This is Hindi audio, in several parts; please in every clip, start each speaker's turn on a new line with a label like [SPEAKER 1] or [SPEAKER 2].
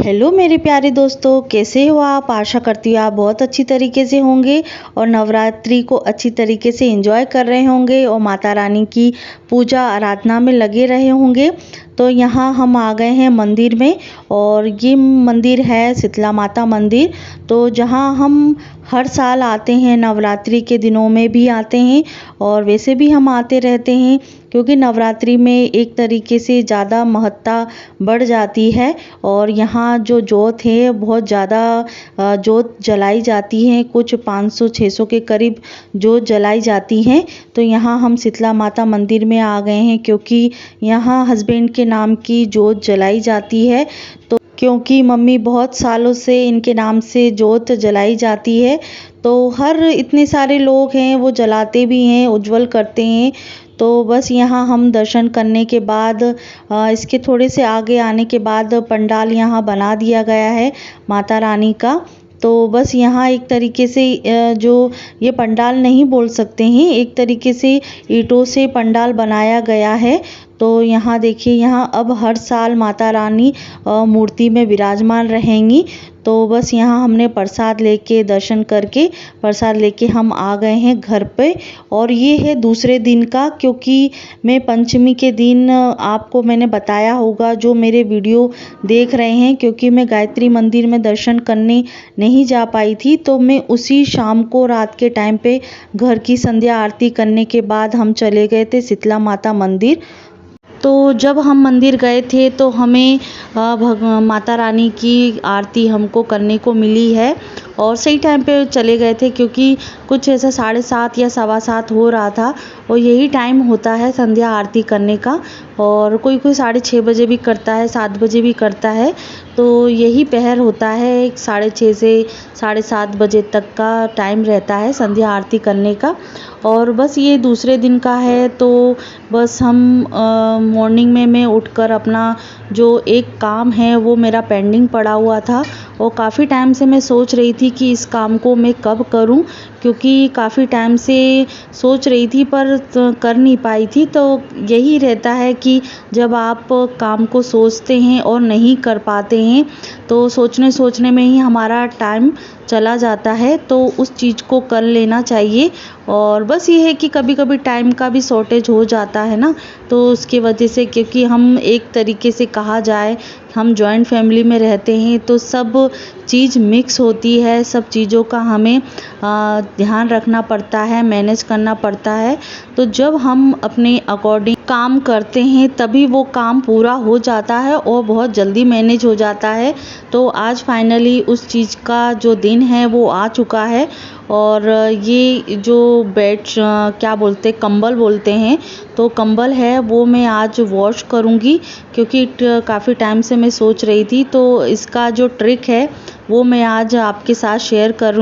[SPEAKER 1] हेलो मेरे प्यारे दोस्तों, कैसे हो आप? आशा करती हूँ आप बहुत अच्छी तरीके से होंगे और नवरात्रि को अच्छी तरीके से एंजॉय कर रहे होंगे और माता रानी की पूजा आराधना में लगे रहे होंगे। तो यहाँ हम आ गए हैं मंदिर में और ये मंदिर है शीतला माता मंदिर। तो जहाँ हम हर साल आते हैं, नवरात्रि के दिनों में भी आते हैं और वैसे भी हम आते रहते हैं, क्योंकि नवरात्रि में एक तरीके से ज़्यादा महत्ता बढ़ जाती है। और यहाँ जो जोत है बहुत ज़्यादा जोत जलाई जाती है, कुछ 500-600 के करीब जोत जलाई जाती हैं। तो यहाँ हम शीतला माता मंदिर में आ गए हैं, क्योंकि यहाँ हस्बैंड के नाम की जोत जलाई जाती है। तो क्योंकि मम्मी बहुत सालों से इनके नाम से जोत जलाई जाती है, तो हर इतने सारे लोग हैं वो जलाते भी हैं, उज्जवल करते हैं। तो बस यहाँ हम दर्शन करने के बाद इसके थोड़े से आगे आने के बाद पंडाल यहाँ बना दिया गया है माता रानी का। तो बस यहाँ एक तरीके से जो ये पंडाल नहीं बोल सकते हैं, एक तरीके से ईंटों से पंडाल बनाया गया है। तो यहाँ देखिए, यहाँ अब हर साल माता रानी मूर्ति में विराजमान रहेंगी। तो बस यहाँ हमने प्रसाद लेके दर्शन करके प्रसाद लेके हम आ गए हैं घर पे। और ये है दूसरे दिन का, क्योंकि मैं पंचमी के दिन आपको मैंने बताया होगा जो मेरे वीडियो देख रहे हैं, क्योंकि मैं गायत्री मंदिर में दर्शन करने नहीं जा पाई थी। तो मैं उसी शाम को रात के टाइम पे घर की संध्या आरती करने के बाद हम चले गए थे शीतला माता मंदिर। तो जब हम मंदिर गए थे तो हमें माता रानी की आरती हमको करने को मिली है और सही टाइम पे चले गए थे, क्योंकि कुछ ऐसा 7:30 या 7:15 हो रहा था और यही टाइम होता है संध्या आरती करने का। और कोई 6:30 बजे भी करता है, 7 बजे भी करता है। तो यही पहर होता है, 6:30 से 7:30 बजे तक का टाइम रहता है संध्या आरती करने का। और बस ये दूसरे दिन का है। तो बस हम मॉर्निंग में मैं उठकर अपना जो एक काम है वो मेरा पेंडिंग पड़ा हुआ था और काफ़ी टाइम से मैं सोच रही थी कि इस काम को मैं कब करूं, क्योंकि काफ़ी टाइम से सोच रही थी पर कर नहीं पाई थी। तो यही रहता है कि जब आप काम को सोचते हैं और नहीं कर पाते हैं तो सोचने में ही हमारा टाइम चला जाता है। तो उस चीज़ को कर लेना चाहिए। और बस ये है कि कभी कभी टाइम का भी शॉर्टेज हो जाता है ना, तो उसकी वजह से, क्योंकि हम एक तरीके से कहा जाए हम जॉइंट फैमिली में रहते हैं तो सब चीज़ मिक्स होती है, सब चीज़ों का हमें ध्यान रखना पड़ता है, मैनेज करना पड़ता है। तो जब हम अपने अकॉर्डिंग काम करते हैं तभी वो काम पूरा हो जाता है और बहुत जल्दी मैनेज हो जाता है। तो आज फाइनली उस चीज़ का जो दिन है वो आ चुका है। और ये जो बेड क्या बोलते कंबल बोलते हैं, तो कंबल है वो मैं आज वॉश करूँगी, क्योंकि काफ़ी टाइम से मैं सोच रही थी। तो इसका जो ट्रिक है वो मैं आज आपके साथ शेयर कर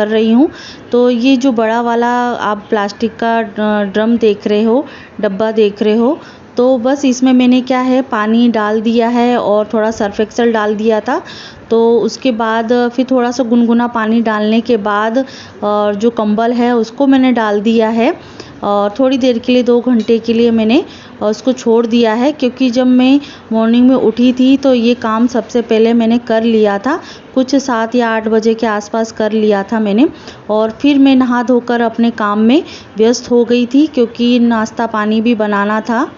[SPEAKER 1] रही हूँ। तो ये जो बड़ा वाला आप प्लास्टिक का ड्रम देख रहे हो, डब्बा देख रहे हो, तो बस इसमें मैंने क्या है पानी डाल दिया है और थोड़ा सर्फ एक्सेल डाल दिया था। तो उसके बाद फिर थोड़ा सा गुनगुना पानी डालने के बाद और जो कंबल है उसको मैंने डाल दिया है और थोड़ी देर के लिए 2 घंटे के लिए मैंने उसको छोड़ दिया है। क्योंकि जब मैं मॉर्निंग में उठी थी तो ये काम सबसे पहले मैंने कर लिया था, कुछ 7 या 8 बजे के आसपास कर लिया था मैंने। और फिर मैं नहा धोकर अपने काम में व्यस्त हो गई थी, क्योंकि नाश्ता पानी भी बनाना था।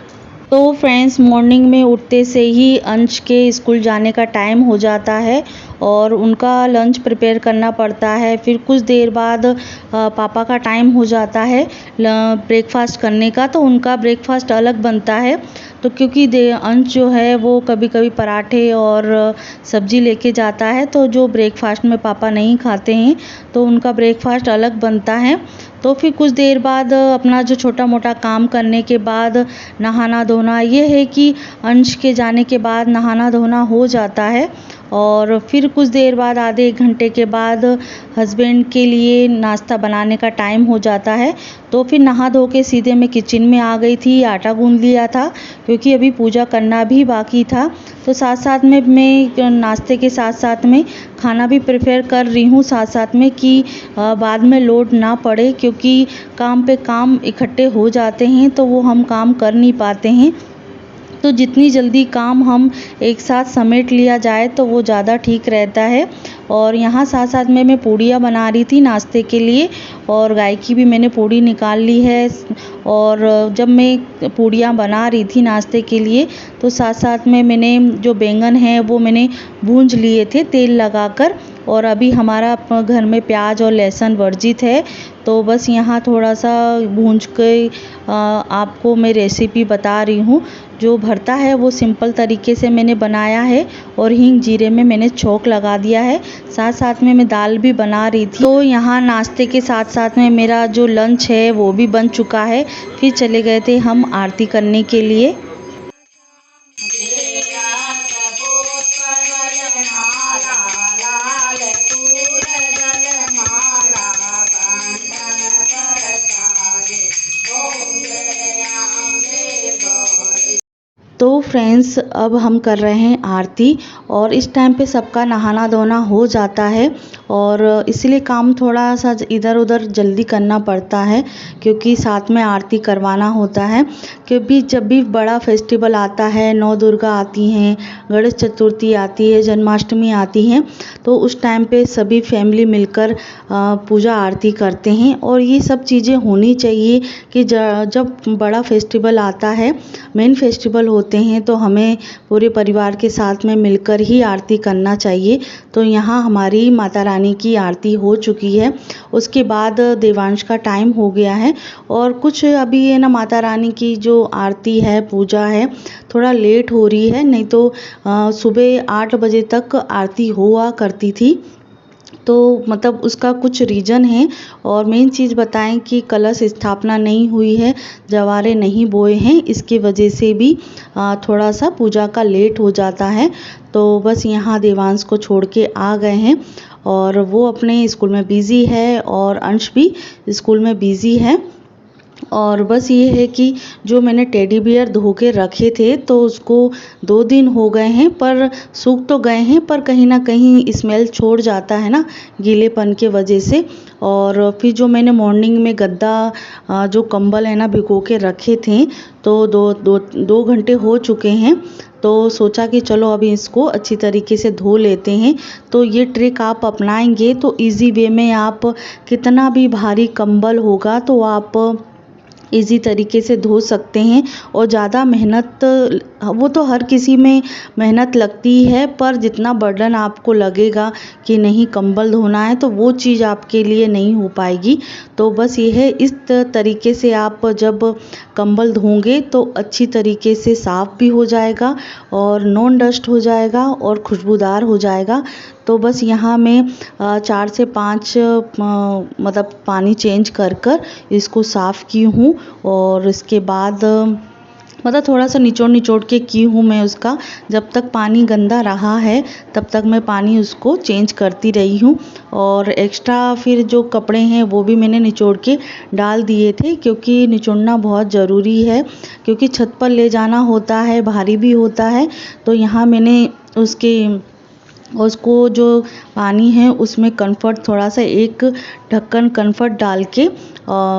[SPEAKER 1] तो फ्रेंड्स, मॉर्निंग में उठते से ही अंश के स्कूल जाने का टाइम हो जाता है और उनका लंच प्रिपेयर करना पड़ता है। फिर कुछ देर बाद पापा का टाइम हो जाता है ब्रेकफास्ट करने का, तो उनका ब्रेकफास्ट अलग बनता है। तो क्योंकि अंश जो है वो कभी कभी पराठे और सब्जी लेके जाता है, तो जो ब्रेकफास्ट में पापा नहीं खाते हैं तो उनका ब्रेकफास्ट अलग बनता है। तो फिर कुछ देर बाद अपना जो छोटा मोटा काम करने के बाद नहाना धोना, ये है कि अंश के जाने के बाद नहाना धोना हो जाता है। और फिर कुछ देर बाद आधे एक घंटे के बाद हस्बैंड के लिए नाश्ता बनाने का टाइम हो जाता है। तो फिर नहा धो के सीधे मैं किचन में आ गई थी, आटा गूंद लिया था क्योंकि अभी पूजा करना भी बाकी था। तो साथ साथ में मैं नाश्ते के साथ साथ में खाना भी प्रिपेयर कर रही हूँ साथ साथ में, कि बाद में लोड ना पड़े, क्योंकि काम पे काम इकट्ठे हो जाते हैं तो वो हम काम कर नहीं पाते हैं। तो जितनी जल्दी काम हम एक साथ समेट लिया जाए तो वो ज़्यादा ठीक रहता है। और यहाँ साथ साथ में मैं पूड़ियाँ बना रही थी नाश्ते के लिए, और गाय की भी मैंने पूड़ी निकाल ली है। और जब मैं पूड़ियाँ बना रही थी नाश्ते के लिए तो साथ साथ में मैंने जो बैंगन है वो मैंने भूंज लिए थे तेल लगाकर। और अभी हमारा घर में प्याज और लहसुन वर्जित है, तो बस यहाँ थोड़ा सा भूंज के आपको मैं रेसिपी बता रही हूँ। जो भरता है वो सिंपल तरीके से मैंने बनाया है, और हींग जीरे में मैंने छौंक लगा दिया है। साथ साथ में मैं दाल भी बना रही थी। तो यहाँ नाश्ते के साथ साथ में मेरा जो लंच है वो भी बन चुका है। फिर चले गए थे हम आरती करने के लिए। तो फ्रेंड्स, अब हम कर रहे हैं आरती, और इस टाइम पे सबका नहाना धोना हो जाता है, और इसलिए काम थोड़ा सा इधर उधर जल्दी करना पड़ता है क्योंकि साथ में आरती करवाना होता है। क्योंकि जब भी बड़ा फेस्टिवल आता है, नौ दुर्गा आती हैं, गणेश चतुर्थी आती है, जन्माष्टमी आती हैं, तो उस टाइम पे सभी फैमिली मिलकर पूजा आरती करते हैं। और ये सब चीज़ें होनी चाहिए कि जब बड़ा फेस्टिवल आता है, मेन फेस्टिवल होते हैं, तो हमें पूरे परिवार के साथ में मिलकर ही आरती करना चाहिए। तो यहाँ हमारी माता रानी की आरती हो चुकी है। उसके बाद देवांश का टाइम हो गया है, और कुछ अभी है ना, माता रानी की जो आरती है, पूजा है, थोड़ा लेट हो रही है। नहीं तो सुबह 8 बजे तक आरती हुआ करती थी। तो मतलब उसका कुछ रीज़न है। और मेन चीज़ बताएं कि कलश स्थापना नहीं हुई है, जवारे नहीं बोए हैं, इसकी वजह से भी थोड़ा सा पूजा का लेट हो जाता है। तो बस यहाँ देवांश को छोड़ के आ गए हैं, और वो अपने स्कूल में बिज़ी है, और अंश भी स्कूल में बिज़ी है। और बस ये है कि जो मैंने टेडी बियर धो के रखे थे, तो उसको 2 दिन हो गए हैं, पर सूख तो गए हैं, पर कहीं ना कहीं स्मेल छोड़ जाता है ना, गीलेपन के वजह से। और फिर जो मैंने मॉर्निंग में गद्दा जो कंबल है ना भिगो के रखे थे, तो 2 घंटे हो चुके हैं। तो सोचा कि चलो अभी इसको अच्छी तरीके से धो लेते हैं। तो ये ट्रिक आप अपनाएंगे तो इजी वे में आप कितना भी भारी कंबल होगा तो आप इजी तरीके से धो सकते हैं। और ज़्यादा मेहनत, वो तो हर किसी में मेहनत लगती है, पर जितना बर्डन आपको लगेगा कि नहीं कंबल धोना है, तो वो चीज़ आपके लिए नहीं हो पाएगी। तो बस ये है, इस तरीके से आप जब कंबल धोंगे तो अच्छी तरीके से साफ़ भी हो जाएगा, और नॉन डस्ट हो जाएगा, और खुशबूदार हो जाएगा। तो बस यहाँ मैं 4 से 5 मतलब पानी चेंज कर इसको साफ़ की हूँ। और इसके बाद मतलब थोड़ा सा निचोड़ के की हूँ मैं उसका। जब तक पानी गंदा रहा है तब तक मैं पानी उसको चेंज करती रही हूँ। और एक्स्ट्रा फिर जो कपड़े हैं वो भी मैंने निचोड़ के डाल दिए थे, क्योंकि निचोड़ना बहुत ज़रूरी है, क्योंकि छत पर ले जाना होता है, भारी भी होता है। तो यहाँ मैंने उसको जो पानी है उसमें कम्फर्ट, थोड़ा सा एक ढक्कन कम्फर्ट डाल के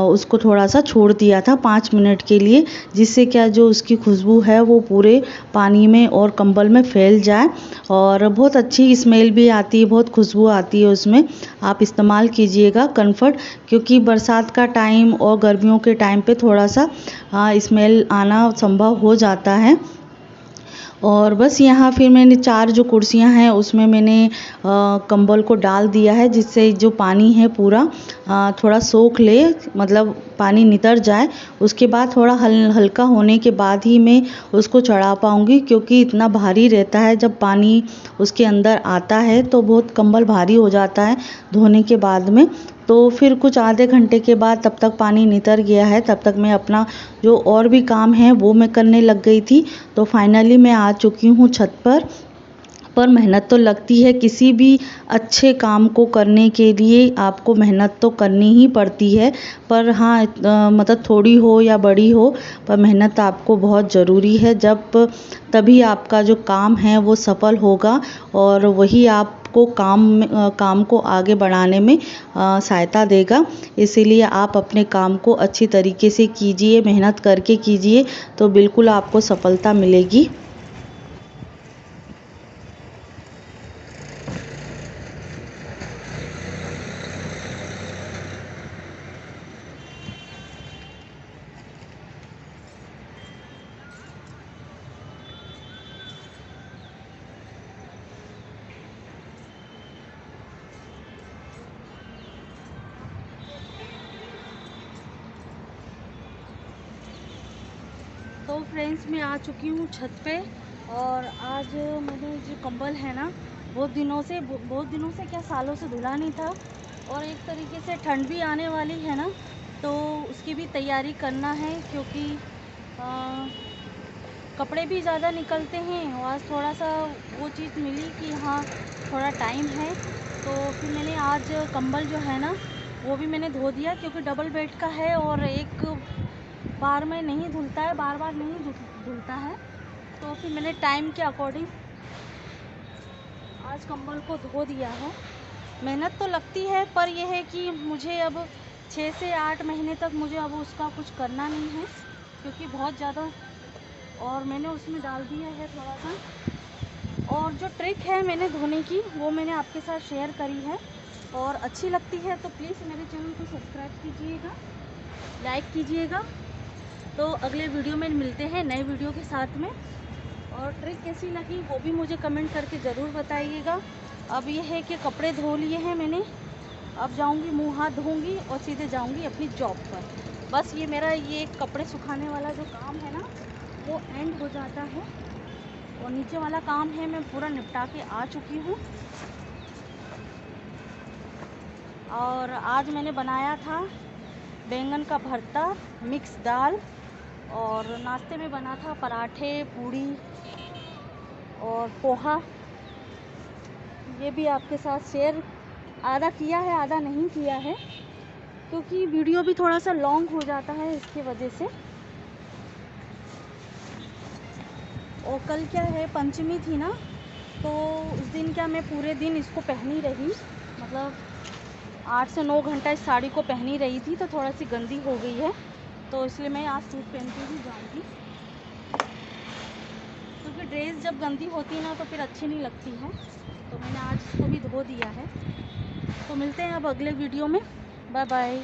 [SPEAKER 1] उसको थोड़ा सा छोड़ दिया था 5 मिनट के लिए, जिससे क्या जो उसकी खुशबू है वो पूरे पानी में और कंबल में फैल जाए। और बहुत अच्छी स्मेल भी आती है, बहुत खुशबू आती है उसमें। आप इस्तेमाल कीजिएगा कम्फर्ट, क्योंकि बरसात का टाइम और गर्मियों के टाइम पे थोड़ा सा स्मेल आना संभव हो जाता है। और बस यहाँ फिर मैंने 4 जो कुर्सियाँ हैं उसमें मैंने कंबल को डाल दिया है, जिससे जो पानी है पूरा थोड़ा सोख ले, मतलब पानी नितर जाए। उसके बाद थोड़ा हल्का होने के बाद ही मैं उसको चढ़ा पाऊँगी, क्योंकि इतना भारी रहता है जब पानी उसके अंदर आता है तो बहुत कंबल भारी हो जाता है धोने के बाद में। तो फिर कुछ आधे घंटे के बाद तब तक पानी नितर गया है, तब तक मैं अपना जो और भी काम है वो मैं करने लग गई थी। तो फाइनली मैं आ चुकी हूँ छत पर मेहनत तो लगती है, किसी भी अच्छे काम को करने के लिए आपको मेहनत तो करनी ही पड़ती है। पर हाँ, मतलब थोड़ी हो या बड़ी हो, पर मेहनत आपको बहुत ज़रूरी है। जब तभी आपका जो काम है वो सफल होगा, और वही आपको काम को आगे बढ़ाने में सहायता देगा। इसीलिए आप अपने काम को अच्छी तरीके से कीजिए, मेहनत करके कीजिए, तो बिल्कुल आपको सफलता मिलेगी। तो फ्रेंड्स, मैं आ चुकी हूँ छत पे, और आज मैंने जो कंबल है ना, बहुत दिनों से क्या, सालों से धुला नहीं था। और एक तरीके से ठंड भी आने वाली है ना, तो उसकी भी तैयारी करना है, क्योंकि कपड़े भी ज़्यादा निकलते हैं। और आज थोड़ा सा वो चीज़ मिली कि हाँ, थोड़ा टाइम है, तो फिर मैंने आज कंबल जो है ना वो भी मैंने धो दिया, क्योंकि डबल बेड का है और एक बार में नहीं धुलता है, बार बार नहीं धुलता है। तो फिर मैंने टाइम के अकॉर्डिंग आज कंबल को धो दिया है। मेहनत तो लगती है, पर यह है कि मुझे अब 6 से 8 महीने तक मुझे अब उसका कुछ करना नहीं है, क्योंकि बहुत ज़्यादा, और मैंने उसमें डाल दिया है थोड़ा सा। और जो ट्रिक है मैंने धोने की, वो मैंने आपके साथ शेयर करी है, और अच्छी लगती है तो प्लीज़ मेरे चैनल को सब्सक्राइब कीजिएगा, लाइक कीजिएगा। तो अगले वीडियो में मिलते हैं नए वीडियो के साथ में। और ट्रिक कैसी लगी वो भी मुझे कमेंट करके ज़रूर बताइएगा। अब ये है कि कपड़े धो लिए हैं मैंने, अब जाऊंगी मुंह हाथ धोऊंगी और सीधे जाऊंगी अपनी जॉब पर। बस ये मेरा ये कपड़े सुखाने वाला जो काम है ना, वो एंड हो जाता है, और नीचे वाला काम है मैं पूरा निपटा के आ चुकी हूँ। और आज मैंने बनाया था बैंगन का भरता, मिक्स दाल, और नाश्ते में बना था पराठे, पूड़ी और पोहा। ये भी आपके साथ शेयर आधा किया है, आधा नहीं किया है, क्योंकि वीडियो भी थोड़ा सा लॉन्ग हो जाता है इसकी वजह से। और कल क्या है, पंचमी थी ना, तो उस दिन क्या मैं पूरे दिन इसको पहनी रही, मतलब 8 से 9 घंटा इस साड़ी को पहनी रही थी, तो थोड़ा सी गंदी हो गई है, तो इसलिए मैं आज सूट पहन के ही जाऊँगी। क्योंकि ड्रेस जब गंदी होती है ना तो फिर अच्छी नहीं लगती है, तो मैंने आज इसको भी धो दिया है। तो मिलते हैं अब अगले वीडियो में, बाय बाय।